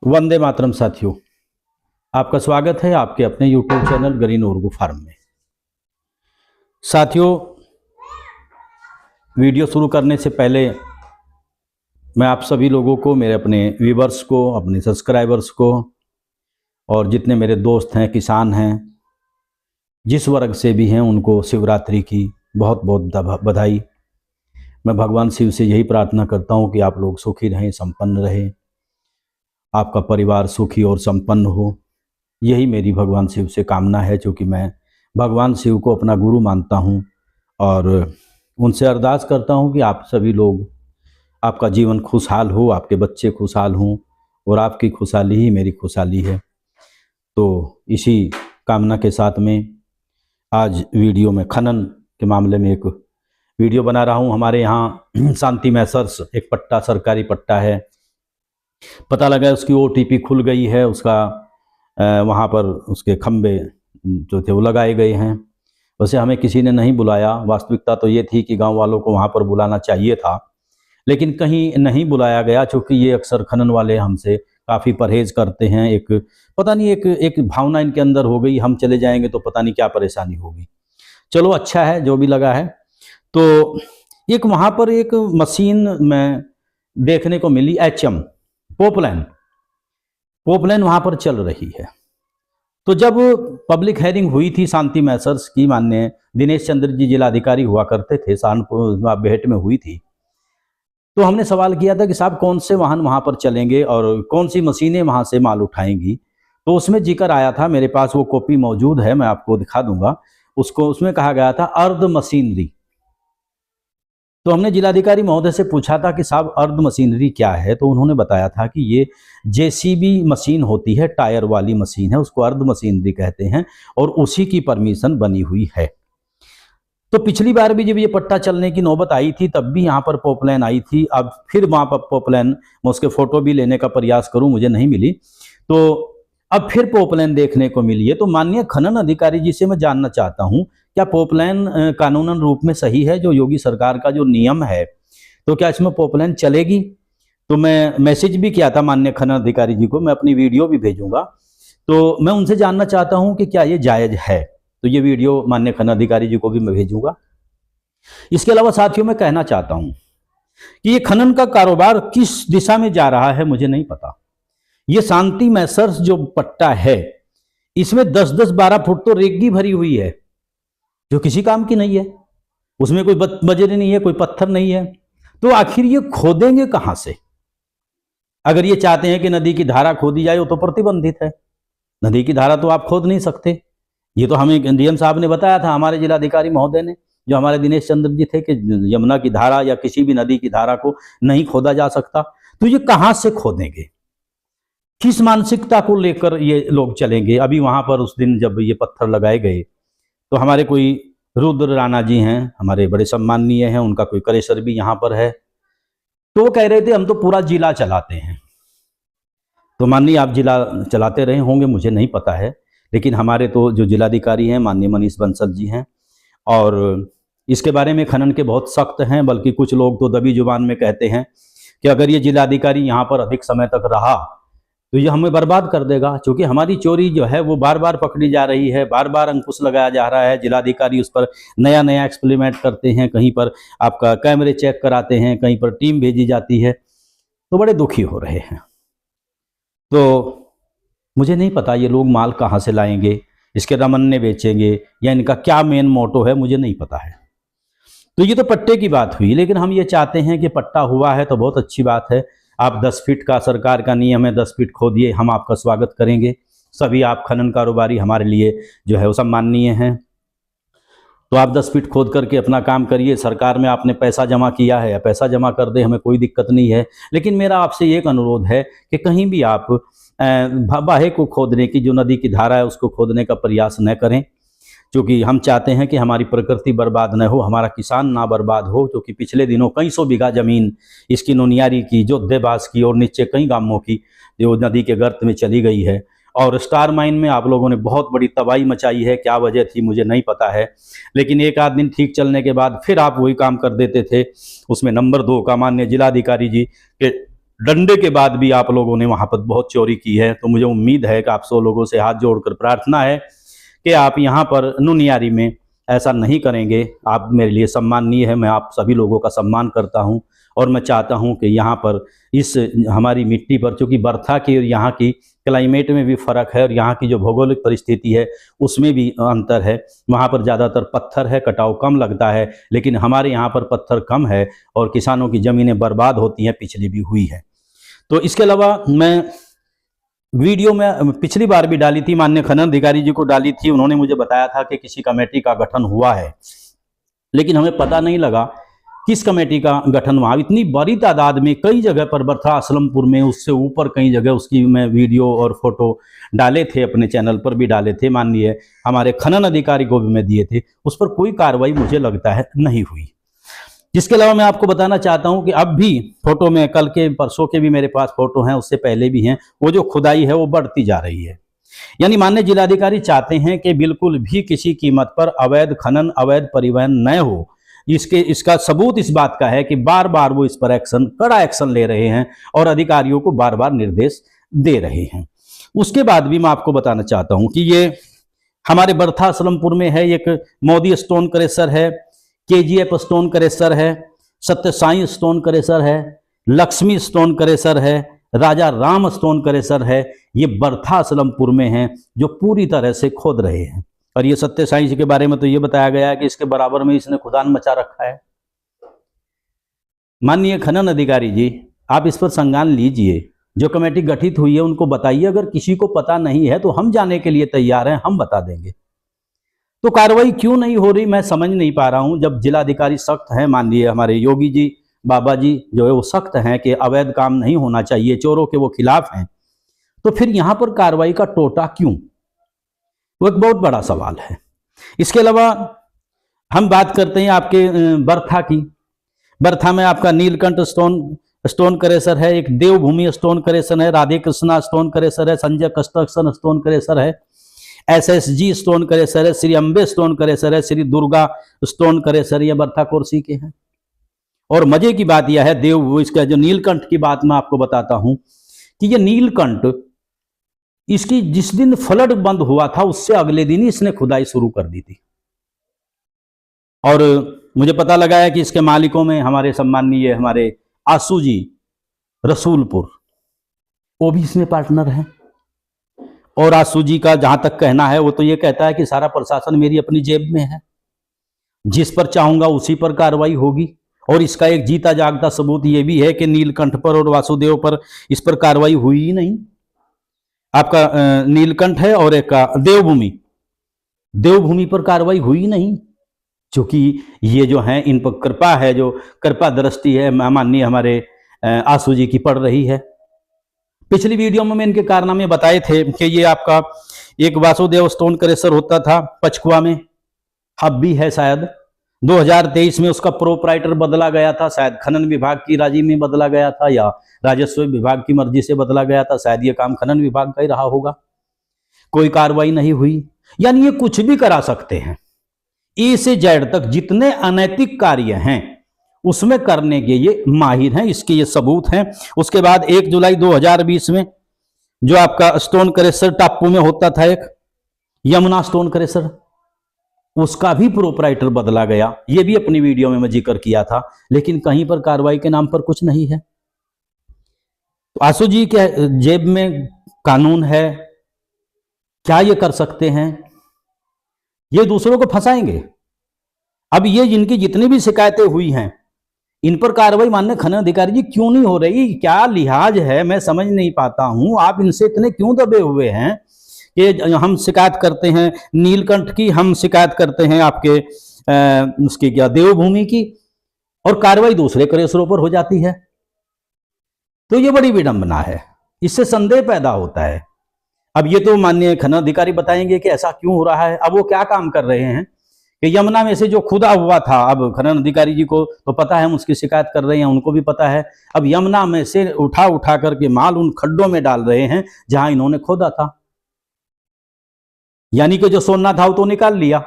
वंदे मातरम साथियों, आपका स्वागत है आपके अपने YouTube चैनल ग्रीन उर्गू फार्म में। साथियों, वीडियो शुरू करने से पहले मैं आप सभी लोगों को, मेरे अपने व्यूवर्स को, अपने सब्सक्राइबर्स को और जितने मेरे दोस्त हैं, किसान हैं, जिस वर्ग से भी हैं, उनको शिवरात्रि की बहुत बहुत बधाई। मैं भगवान शिव से यही प्रार्थना करता हूँ कि आप लोग सुखी रहें, संपन्न रहें, आपका परिवार सुखी और संपन्न हो। यही मेरी भगवान शिव से कामना है, क्योंकि मैं भगवान शिव को अपना गुरु मानता हूँ और उनसे अरदास करता हूँ कि आप सभी लोग, आपका जीवन खुशहाल हो, आपके बच्चे खुशहाल हों और आपकी खुशहाली ही मेरी खुशहाली है। तो इसी कामना के साथ में आज वीडियो में खनन के मामले में एक वीडियो बना रहा हूँ। हमारे यहाँ शांति मैसर्स एक पट्टा, सरकारी पट्टा है, पता लगा उसकी OTP खुल गई है, उसका वहाँ पर उसके खंबे जो थे वो लगाए गए हैं। वैसे हमें किसी ने नहीं बुलाया, वास्तविकता तो ये थी कि गांव वालों को वहाँ पर बुलाना चाहिए था, लेकिन कहीं नहीं बुलाया गया, क्योंकि ये अक्सर खनन वाले हमसे काफ़ी परहेज करते हैं। एक पता नहीं एक भावना इनके अंदर हो गई, हम चले जाएंगे तो पता नहीं क्या परेशानी होगी। चलो अच्छा है जो भी लगा है। तो एक वहाँ पर एक मशीन में देखने को मिली, HM पोपलाइन वहाँ पर चल रही है। तो जब पब्लिक हेयरिंग हुई थी शांति मैसर्स की, माननीय दिनेश चंद्र जी जिलाधिकारी हुआ करते थे, सहारनपुर बेहट में हुई थी, तो हमने सवाल किया था कि साहब कौन से वाहन वहाँ पर चलेंगे और कौन सी मशीनें वहाँ से माल उठाएंगी। तो उसमें जिक्र आया था, मेरे पास वो कॉपी मौजूद है, मैं आपको दिखा दूंगा उसको। उसमें कहा गया था अर्ध मशीनरी। तो हमने जिलाधिकारी महोदय से पूछा था कि साहब अर्ध मशीनरी क्या है, तो उन्होंने बताया था कि ये JCB मशीन होती है, टायर वाली मशीन है, उसको अर्ध मशीनरी कहते हैं और उसी की परमिशन बनी हुई है। तो पिछली बार भी जब ये पट्टा चलने की नौबत आई थी, तब भी यहाँ पर पोपलाइन आई थी। अब फिर वहाँ पर पोपलाइन, मैं उसके फोटो भी लेने का प्रयास करूँ, मुझे नहीं मिली, तो अब फिर पोपलाइन देखने को मिली है। तो माननीय खनन अधिकारी जी से मैं जानना चाहता हूँ, क्या पोपलाइन कानूनन रूप में सही है, जो योगी सरकार का जो नियम है, तो क्या इसमें पोपलाइन चलेगी? तो मैं मैसेज भी किया था माननीय खनन अधिकारी जी को, मैं अपनी वीडियो भी भेजूंगा। तो मैं उनसे जानना चाहता हूं कि क्या ये जायज है। तो ये वीडियो माननीय खनन अधिकारी जी को भी मैं भेजूंगा। इसके अलावा साथियों, मैं कहना चाहता हूं कि ये खनन का कारोबार किस दिशा में जा रहा है मुझे नहीं पता। ये शांति मैसर्स जो पट्टा है, इसमें 10-10, 12 फुट तो रेगी भरी हुई है, जो किसी काम की नहीं है। उसमें कोई बजरी नहीं है, कोई पत्थर नहीं है। तो आखिर ये खोदेंगे कहां से? अगर ये चाहते हैं कि नदी की धारा खोदी जाए, वो तो प्रतिबंधित है। नदी की धारा तो आप खोद नहीं सकते। ये तो हमें DM साहब ने बताया था, हमारे जिलाधिकारी महोदय ने, जो हमारे दिनेश चंद्र जी थे, कि यमुना की धारा या किसी भी नदी की धारा को नहीं खोदा जा सकता। तो ये कहां से खोदेंगे? किस मानसिकता को लेकर ये लोग चलेंगे? अभी वहां पर उस दिन जब ये पत्थर लगाए गए, तो हमारे कोई रुद्र राणा जी हैं, हमारे बड़े सम्माननीय हैं, उनका कोई करेसर भी यहाँ पर है, तो वो कह रहे थे हम तो पूरा जिला चलाते हैं। तो माननीय आप जिला चलाते रहे होंगे, मुझे नहीं पता है, लेकिन हमारे तो जो जिलाधिकारी हैं माननीय मनीष बंसल जी हैं, और इसके बारे में खनन के बहुत सख्त हैं। बल्कि कुछ लोग तो दबी जुबान में कहते हैं कि अगर ये जिलाधिकारी यहाँ पर अधिक समय तक रहा तो ये हमें बर्बाद कर देगा, क्योंकि हमारी चोरी जो है वो बार बार पकड़ी जा रही है, बार बार अंकुश लगाया जा रहा है। जिलाधिकारी उस पर नया नया एक्सपेरिमेंट करते हैं, कहीं पर आपका कैमरे चेक कराते हैं, कहीं पर टीम भेजी जाती है, तो बड़े दुखी हो रहे हैं। तो मुझे नहीं पता ये लोग माल कहाँ से लाएंगे, इसके रमन्ने बेचेंगे या इनका क्या मेन मोटो है, मुझे नहीं पता है। तो ये तो पट्टे की बात हुई, लेकिन हम ये चाहते हैं कि पट्टा हुआ है तो बहुत अच्छी बात है। आप 10 फीट का, सरकार का नियम है 10 फीट खोदिए, हम आपका स्वागत करेंगे। सभी आप खनन कारोबारी हमारे लिए जो है वो सम्माननीय हैं। तो आप 10 फीट खोद करके अपना काम करिए। सरकार में आपने पैसा जमा किया है, पैसा जमा कर दे, हमें कोई दिक्कत नहीं है। लेकिन मेरा आपसे एक अनुरोध है कि कहीं भी आप बाहे को खोदने की, जो नदी की धारा है उसको खोदने का प्रयास न करें, क्योंकि हम चाहते हैं कि हमारी प्रकृति बर्बाद न हो, हमारा किसान ना बर्बाद हो। क्योंकि पिछले दिनों कई सौ बीघा जमीन इसकी नोनियारी की, जोधेबास की और नीचे कई गांवों की, जो नदी के गर्त में चली गई है। और स्टार माइन में आप लोगों ने बहुत बड़ी तबाही मचाई है, क्या वजह थी मुझे नहीं पता है, लेकिन एक आध दिन ठीक चलने के बाद फिर आप वही काम कर देते थे। उसमें नंबर 2 का माननीय जिलाधिकारी जी के डंडे के बाद भी आप लोगों ने वहां पर बहुत चोरी की है। तो मुझे उम्मीद है कि आप सब लोगों से हाथ जोड़कर प्रार्थना है कि आप यहाँ पर नुनियारी में ऐसा नहीं करेंगे। आप मेरे लिए सम्माननीय है, मैं आप सभी लोगों का सम्मान करता हूँ और मैं चाहता हूँ कि यहाँ पर इस हमारी मिट्टी पर, चूँकि बर्था की और यहाँ की क्लाइमेट में भी फ़र्क है और यहाँ की जो भौगोलिक परिस्थिति है उसमें भी अंतर है। वहाँ पर ज़्यादातर पत्थर है, कटाव कम लगता है, लेकिन हमारे यहाँ पर पत्थर कम है और किसानों की ज़मीनें बर्बाद होती हैं, पिछली भी हुई है। तो इसके अलावा मैं वीडियो में पिछली बार भी डाली थी, माननीय खनन अधिकारी जी को डाली थी, उन्होंने मुझे बताया था कि किसी कमेटी का गठन हुआ है, लेकिन हमें पता नहीं लगा किस कमेटी का गठन हुआ। इतनी बड़ी तादाद में कई जगह पर बर्था असलमपुर में, उससे ऊपर कई जगह उसकी मैं वीडियो और फोटो डाले थे, अपने चैनल पर भी डाले थे, माननीय हमारे खनन अधिकारी को भी मैं दिए थे, उस पर कोई कार्रवाई मुझे लगता है नहीं हुई। इसके अलावा मैं आपको बताना चाहता हूं कि अब भी फोटो में, कल के परसों के भी मेरे पास फोटो हैं, उससे पहले भी हैं, वो जो खुदाई है वो बढ़ती जा रही है। यानी माननीय जिलाधिकारी चाहते हैं कि बिल्कुल भी किसी कीमत पर अवैध खनन, अवैध परिवहन न हो। इसका सबूत इस बात का है कि बार बार वो इस पर कड़ा एक्शन ले रहे हैं और अधिकारियों को बार बार निर्देश दे रहे हैं। उसके बाद भी मैं आपको बताना चाहता हूं कि ये हमारे बर्था असलमपुर में है, एक मोदी स्टोन क्रेशर है, KGF स्टोन क्रेशर है, सत्य साई स्टोन क्रेशर है, लक्ष्मी स्टोन क्रेशर है, राजा राम स्टोन क्रेशर है। ये बर्था असलमपुर में है जो पूरी तरह से खोद रहे हैं। और ये सत्य साई जी के बारे में तो ये बताया गया है कि इसके बराबर में इसने खुदान मचा रखा है। माननीय खनन अधिकारी जी, आप इस पर संज्ञान लीजिए, जो कमेटी गठित हुई है उनको बताइए, अगर किसी को पता नहीं है तो हम जाने के लिए तैयार हैं, हम बता देंगे। तो कार्रवाई क्यों नहीं हो रही मैं समझ नहीं पा रहा हूं। जब जिलाधिकारी सख्त हैं, माननीय हमारे योगी जी, बाबा जी जो है वो सख्त हैं कि अवैध काम नहीं होना चाहिए, चोरों के वो खिलाफ हैं, तो फिर यहां पर कार्रवाई का टोटा क्यों, वो एक बहुत बड़ा सवाल है। इसके अलावा हम बात करते हैं आपके बर्था की। बर्था में आपका नीलकंठ स्टोन क्रेशर है, एक देवभूमि स्टोन क्रेशर है, राधे कृष्णा स्टोन क्रेशर है, संजय कंस्ट्रक्शन स्टोन क्रेशर है, SSG स्टोन क्रेशर है, श्री अम्बे स्टोन क्रेशर है, श्री दुर्गा स्टोन क्रेशर, ये बर्था कोरसी के हैं। और मजे की बात यह है, इसका जो नीलकंठ की बात मैं आपको बताता हूं कि ये नीलकंठ, इसकी जिस दिन फ्लड बंद हुआ था उससे अगले दिन ही इसने खुदाई शुरू कर दी थी। और मुझे पता लगा है कि इसके मालिकों में हमारे सम्माननीय हमारे आसू जी रसूलपुर, वो भी इसमें पार्टनर हैं। और आसू जी का जहां तक कहना है वो तो ये कहता है कि सारा प्रशासन मेरी अपनी जेब में है, जिस पर चाहूंगा उसी पर कार्रवाई होगी। और इसका एक जीता जागता सबूत ये भी है कि नीलकंठ पर और वासुदेव पर इस पर कार्रवाई हुई ही नहीं। आपका नीलकंठ है और एक का देवभूमि पर कार्रवाई हुई नहीं, क्योंकि ये जो है इन पर कृपा है, जो कृपा दृष्टि है माननीय हमारे आसू जी की पड़ रही है। पिछली वीडियो में इनके कारनामे बताए थे कि ये आपका एक वासुदेव स्टोन क्रेशर होता था पचकुआ में, अब भी है शायद, 2023 में उसका प्रोपराइटर बदला गया था, शायद खनन विभाग की राजी में बदला गया था या राजस्व विभाग की मर्जी से बदला गया था, शायद ये काम खनन विभाग का ही रहा होगा। कोई कार्रवाई नहीं हुई। यानी ये कुछ भी करा सकते हैं, ए से जेड तक जितने अनैतिक कार्य हैं उसमें करने के ये माहिर हैं, इसके ये सबूत हैं। उसके बाद 1 जुलाई 2020 में जो आपका स्टोन क्रेशर टापू में होता था, एक यमुना स्टोन क्रेशर, उसका भी प्रोपराइटर बदला गया। ये भी अपनी वीडियो में मैं जिक्र किया था, लेकिन कहीं पर कार्रवाई के नाम पर कुछ नहीं है। तो आसू जी के जेब में कानून है, क्या ये कर सकते हैं? ये दूसरों को फंसाएंगे। अब ये जिनकी जितनी भी शिकायतें हुई हैं इन पर कार्रवाई माननीय खनन अधिकारी जी क्यों नहीं हो रही? क्या लिहाज है, मैं समझ नहीं पाता हूं। आप इनसे इतने क्यों दबे हुए हैं कि हम शिकायत करते हैं नीलकंठ की, हम शिकायत करते हैं आपके उसकी क्या देवभूमि की, और कार्रवाई दूसरे क्रेशरों पर हो जाती है। तो ये बड़ी विडंबना है, इससे संदेह पैदा होता है। अब ये तो माननीय खनन अधिकारी बताएंगे कि ऐसा क्यों हो रहा है। अब वो क्या काम कर रहे हैं कि यमुना में से जो खुदा हुआ था, अब खनन अधिकारी जी को तो पता है, हम उसकी शिकायत कर रहे हैं, उनको भी पता है, अब यमुना में से उठा करके माल उन खड्डों में डाल रहे हैं जहां इन्होंने खोदा था। यानी कि जो सोना था वो तो निकाल लिया,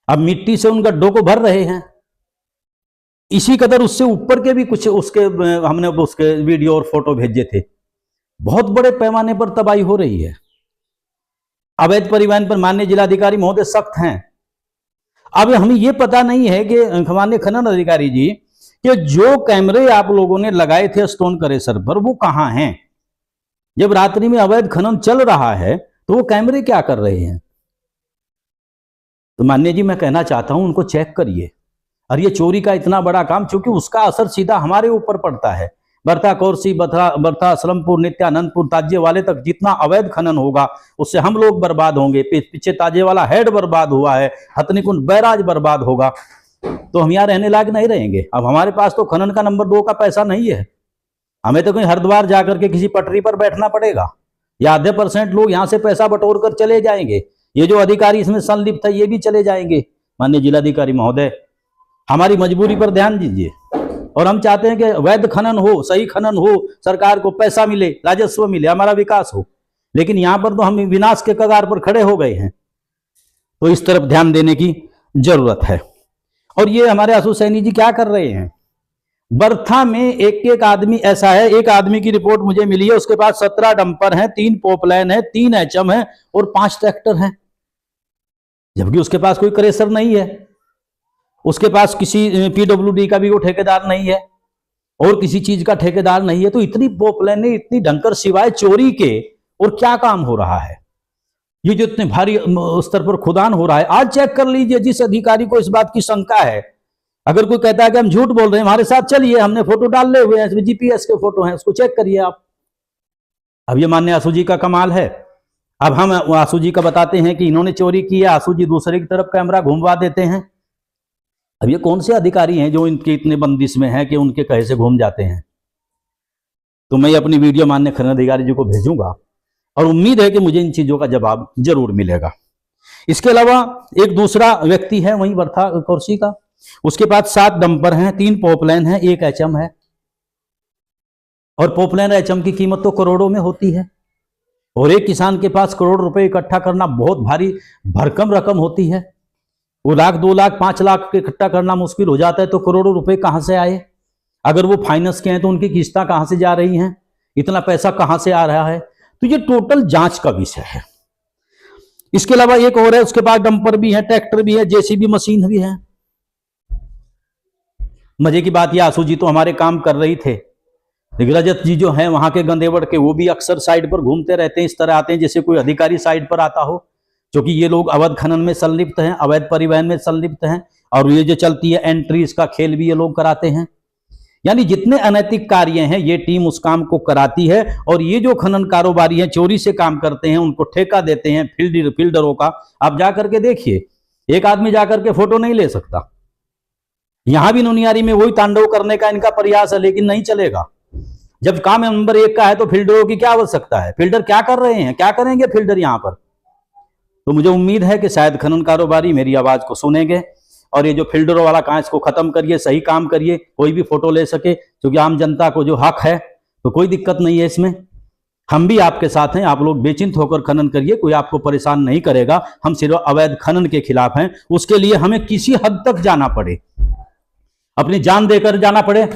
अब मिट्टी से उन गड्ढों को भर रहे हैं। इसी कदर उससे ऊपर के भी कुछ उसके हमने उसके वीडियो और फोटो भेजे थे। बहुत बड़े पैमाने पर तबाही हो रही है। अवैध परिवहन पर माननीय जिलाधिकारी महोदय सख्त हैं। अब हमें यह पता नहीं है कि माननीय खनन अधिकारी जी कि जो कैमरे आप लोगों ने लगाए थे स्टोन करेसर पर वो कहां हैं? जब रात्रि में अवैध खनन चल रहा है तो वो कैमरे क्या कर रहे हैं? तो माननीय जी मैं कहना चाहता हूं उनको चेक करिए। और ये चोरी का इतना बड़ा काम, चूंकि उसका असर सीधा हमारे ऊपर पड़ता है। बर्था कोरसी, बर्था असलमपुर, नित्यानंदपुर, ताजे वाले तक जितना अवैध खनन होगा उससे हम लोग बर्बाद होंगे। पीछे ताजे वाला हेड बर्बाद हुआ है, हथनीकुंड बैराज बर्बाद होगा, तो हम यहाँ रहने लायक नहीं रहेंगे। अब हमारे पास तो खनन का नंबर 2 का पैसा नहीं है। हमें तो कहीं हरिद्वार जाकर के किसी पटरी पर बैठना पड़ेगा, या आधे % लोग यहाँ से पैसा बटोर कर चले जाएंगे। ये जो अधिकारी इसमें संलिप्त है ये भी चले जाएंगे। माननीय जिलाधिकारी महोदय हमारी मजबूरी पर ध्यान दीजिए। और हम चाहते हैं कि वैध खनन हो, सही खनन हो, सरकार को पैसा मिले, राजस्व मिले, हमारा विकास हो। लेकिन यहां पर तो हम विनाश के कगार पर खड़े हो गए हैं, तो इस तरफ ध्यान देने की जरूरत है। और ये हमारे आशु सैनी जी क्या कर रहे हैं? बर्था में एक आदमी ऐसा है, एक आदमी की रिपोर्ट मुझे मिली है, उसके पास 17 डंपर हैं, 3 पोपलाइन है, 3 एचएम है और 5 ट्रैक्टर हैं, जबकि उसके पास कोई क्रेशर नहीं है, उसके पास किसी पीडब्ल्यूडी का भी वो ठेकेदार नहीं है और किसी चीज का ठेकेदार नहीं है। तो इतनी पोपलाइन, इतनी डंकर सिवाय चोरी के और क्या काम हो रहा है? ये जो इतने भारी स्तर पर खुदान हो रहा है, आज चेक कर लीजिए। जिस अधिकारी को इस बात की शंका है, अगर कोई कहता है कि हम झूठ बोल रहे हैं, हमारे साथ चलिए, हमने फोटो डाले हुए हैं, इसमें जीपीएस के फोटो हैं, उसको चेक करिए आप। अब ये माननीय आशु जी का कमाल है। अब हम आशु जी का बताते हैं कि इन्होंने चोरी की है, आशु जी दूसरे की तरफ कैमरा घुमवा देते हैं। अब ये कौन से अधिकारी हैं जो इनके इतने बंदिश में हैं कि उनके कहे से घूम जाते हैं? तो मैं अपनी वीडियो माननीय खनन अधिकारी जी को भेजूंगा और उम्मीद है कि मुझे इन चीजों का जवाब जरूर मिलेगा। इसके अलावा एक दूसरा व्यक्ति है वहीं बर्था कोरसी का, उसके पास 7 डंपर हैं, 3 पोपलाइन है, 1 एचएम है। और पोपलाइन एचएम की कीमत तो करोड़ों में होती है, और एक किसान के पास करोड़ रुपए इकट्ठा करना बहुत भारी भरकम रकम होती है। वो लाख, 2 लाख, 5 लाख इकट्ठा करना मुश्किल हो जाता है, तो करोड़ों रुपए कहां से आए? अगर वो फाइनेंस के हैं तो उनकी किस्तें कहां से जा रही हैं? इतना पैसा कहां से आ रहा है? तो ये टोटल जांच का विषय है। इसके अलावा एक और है, उसके पास डंपर भी है, ट्रैक्टर भी है, जेसीबी मशीन भी है। मजे की बात यह, आशु जी तो हमारे काम कर रही थे, लेकिन रजत जी जो हैं वहां के गंदेवड़ के, वो भी अक्सर साइड पर घूमते रहते हैं। इस तरह आते हैं जैसे कोई अधिकारी साइड पर आता हो, क्योंकि ये लोग अवैध खनन में संलिप्त हैं, अवैध परिवहन में संलिप्त हैं, और ये जो चलती है एंट्री, इसका खेल भी ये लोग कराते हैं। यानी जितने अनैतिक कार्य हैं ये टीम उस काम को कराती है। और ये जो खनन कारोबारी हैं, चोरी से काम करते हैं, उनको ठेका देते हैं फील्डरों का। आप जाकर के देखिए, एक आदमी जाकर के फोटो नहीं ले सकता। यहां भी नुनियारी में वही तांडव करने का इनका प्रयास है, लेकिन नहीं चलेगा। जब काम नंबर 1 का है तो फील्डरों की क्या आवश्यकता है? फील्डर क्या कर रहे हैं, क्या करेंगे फील्डर यहां पर? तो मुझे उम्मीद है कि शायद खनन कारोबारी मेरी आवाज को सुनेंगे, और ये जो फील्डरों वाला काम, इसको खत्म करिए, सही काम करिए, कोई भी फोटो ले सके, क्योंकि आम जनता को जो हक है तो कोई दिक्कत नहीं है इसमें। हम भी आपके साथ हैं, आप लोग बेचिंत होकर खनन करिए, कोई आपको परेशान नहीं करेगा। हम सिर्फ अवैध खनन के खिलाफ हैं, उसके लिए हमें किसी हद तक जाना पड़े, अपनी जान देकर जाना पड़े,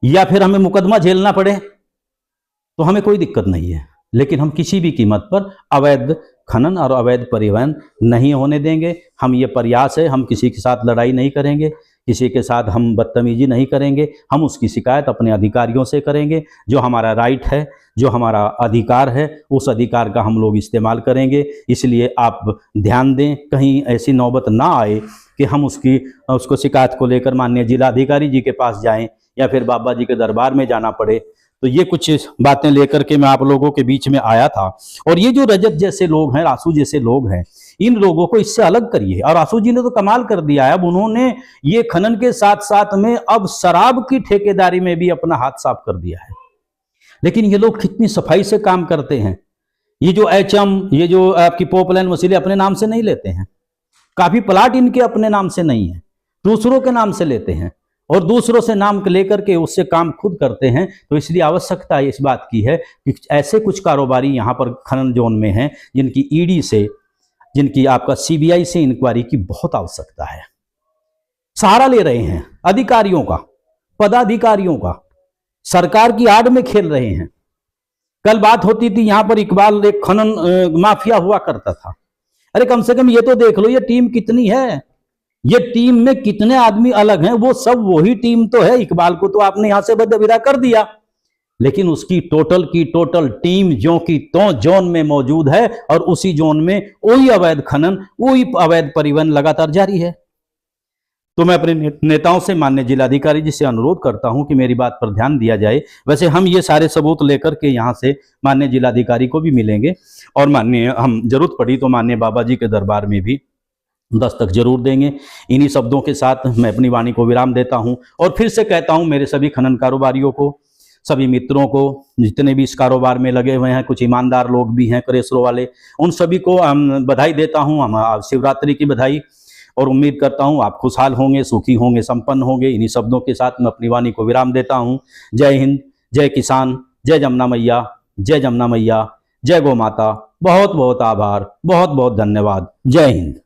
या फिर हमें मुकदमा झेलना पड़े, तो हमें कोई दिक्कत नहीं है। लेकिन हम किसी भी कीमत पर अवैध खनन और अवैध परिवहन नहीं होने देंगे। हम ये प्रयास है, हम किसी के साथ लड़ाई नहीं करेंगे, किसी के साथ हम बदतमीजी नहीं करेंगे। हम उसकी शिकायत अपने अधिकारियों से करेंगे। जो हमारा राइट है, जो हमारा अधिकार है, उस अधिकार का हम लोग इस्तेमाल करेंगे। इसलिए आप ध्यान दें, कहीं ऐसी नौबत ना आए कि हम उसको शिकायत को लेकर माननीय जिलाधिकारी जी के पास जाएं या फिर बाबा जी के दरबार में जाना पड़े। तो ये कुछ बातें लेकर के मैं आप लोगों के बीच में आया था। और ये जो रजत जैसे लोग हैं, आशु जैसे लोग हैं, इन लोगों को इससे अलग करिए। और आशु जी ने तो कमाल कर दिया है, अब उन्होंने ये खनन के साथ साथ में अब शराब की ठेकेदारी में भी अपना हाथ साफ कर दिया है। लेकिन ये लोग कितनी सफाई से काम करते हैं। ये जो एचएम, ये जो आपकी पोपलाइन मशीनें अपने नाम से नहीं लेते हैं, काफी प्लाट इनके अपने नाम से नहीं है, दूसरों के नाम से लेते हैं, और दूसरों से नाम लेकर के उससे काम खुद करते हैं। तो इसलिए आवश्यकता इस बात की है कि ऐसे कुछ कारोबारी यहाँ पर खनन जोन में हैं जिनकी ईडी से, जिनकी आपका सीबीआई से इंक्वायरी की बहुत आवश्यकता है। सहारा ले रहे हैं अधिकारियों का, पदाधिकारियों का, सरकार की आड़ में खेल रहे हैं। कल बात होती थी यहां पर इकबाल एक खनन माफिया हुआ करता था। अरे कम से कम ये तो देख लो ये टीम कितनी है, ये टीम में कितने आदमी अलग हैं, वो सब वही टीम तो है। इकबाल को तो आपने यहां से बदविदा कर दिया, लेकिन उसकी टोटल की टोटल टीम जो की तो जोन में मौजूद है और उसी जोन में वही अवैध खनन, वही अवैध परिवहन लगातार जारी है। तो मैं अपने नेताओं से, माननीय जिलाधिकारी जी से अनुरोध करता हूं कि मेरी बात पर ध्यान दिया जाए। वैसे हम ये सारे सबूत लेकर के यहां से माननीय जिलाधिकारी को भी मिलेंगे और माननीय हम जरूरत पड़ी तो माननीय बाबा जी के दरबार में भी दस्तक जरूर देंगे। इन्हीं शब्दों के साथ मैं अपनी वाणी को विराम देता हूं और फिर से कहता हूं मेरे सभी खनन कारोबारियों को, सभी मित्रों को, जितने भी इस कारोबार में लगे हुए हैं, कुछ ईमानदार लोग भी हैं क्रेशरों वाले, उन सभी को बधाई देता हूं। हम शिवरात्रि की बधाई, और उम्मीद करता हूं आप खुशहाल होंगे, सुखी होंगे, संपन्न होंगे। इन्हीं शब्दों के साथ मैं अपनी वाणी को विराम देता हूं। जय हिंद, जय किसान, जय जमुना मैया, जय जमुना मैया, जय गौ माता। बहुत बहुत आभार, बहुत बहुत धन्यवाद। जय हिंद।